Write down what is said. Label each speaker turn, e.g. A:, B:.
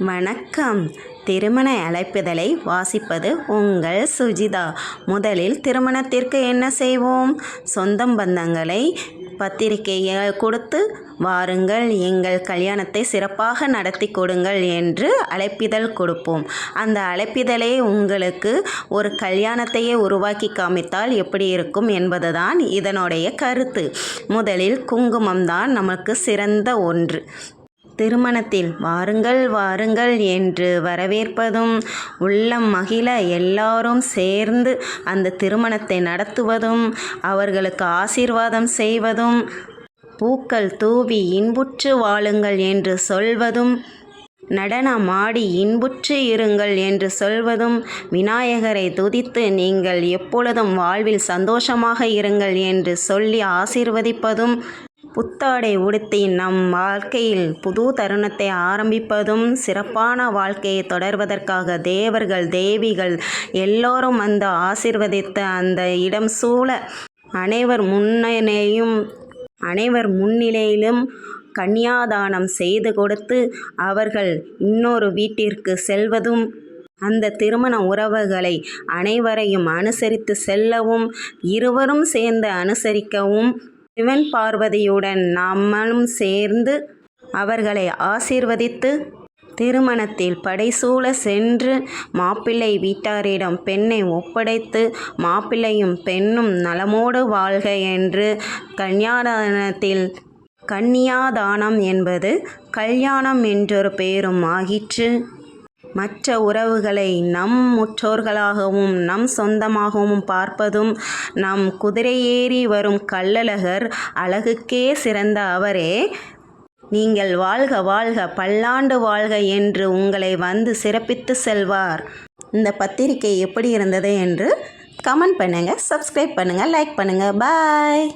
A: வணக்கம். திருமண அழைப்பிதழை வாசிப்பது உங்கள் சுஜிதா. முதலில் திருமணத்திற்கு என்ன செய்வோம்? சொந்தம் பந்தங்களை பத்திரிகையை கொடுத்து வாருங்கள், எங்கள் கல்யாணத்தை சிறப்பாக நடத்தி கொடுங்கள் என்று அழைப்பிதழ் கொடுப்போம். அந்த அழைப்பிதழே உங்களுக்கு ஒரு கல்யாணத்தையே உருவாக்கி காமித்தால் எப்படி இருக்கும் என்பதுதான் இதனுடைய கருத்து. முதலில் குங்குமம் தான் நமக்கு சிறந்த ஒன்று. திருமணத்தில் வாருங்கள் வாருங்கள் என்று வரவேற்பதும், உள்ளம் மகிழ எல்லாரும் சேர்ந்து அந்த திருமணத்தை நடத்துவதும், அவர்களுக்கு ஆசீர்வாதம் செய்வதும், பூக்கள் தூவி இன்புற்று வாழுங்கள் என்று சொல்வதும், நடனமாடி இன்புற்று இருங்கள் என்று சொல்வதும், விநாயகரை துதித்து நீங்கள் எப்பொழுதும் வாழ்வில் சந்தோஷமாக இருங்கள் என்று சொல்லி ஆசீர்வதிப்பதும், புத்தாடை உடுத்தி நம் வாழ்க்கையில் புது தருணத்தை ஆரம்பிப்பதும், சிறப்பான வாழ்க்கையை தொடர்வதற்காக தேவர்கள் தேவிகள் எல்லோரும் வந்து ஆசீர்வதித்த அந்த இடம் சூழ அனைவர் முன்னிலையிலும் கன்னியாதானம் செய்து கொடுத்து அவர்கள் இன்னொரு வீட்டிற்கு செல்வதும், அந்த திருமண உறவுகளை அனைவரையும் அனுசரித்து செல்லவும், இருவரும் சேர்ந்து அனுசரிக்கவும், சிவன் பார்வதியுடன் நம்மளும் சேர்ந்து அவர்களை ஆசீர்வதித்து திருமணத்தில் படைசூழ சென்று மாப்பிள்ளை வீட்டாரிடம் பெண்ணை ஒப்படைத்து மாப்பிள்ளையும் பெண்ணும் நலமோடு வாழ்க என்று கன்னியாதானம் என்பது கல்யாணம் என்றொரு பெயரும் ஆகிற்று. மற்ற உறவுகளை நம் முற்றோர்களாகவும் நம் சொந்தமாகவும் பார்ப்பதும், நம் குதிரையேறி வரும் கள்ளழகர் அழகுக்கே சிறந்த அவரே நீங்கள் வாழ்க வாழ்க பல்லாண்டு வாழ்க என்று உங்களை வந்து சிறப்பித்து செல்வார். இந்த பத்திரிகை எப்படி இருந்தது என்று கமெண்ட் பண்ணுங்கள், சப்ஸ்கிரைப் பண்ணுங்கள், லைக் பண்ணுங்கள். பாய்.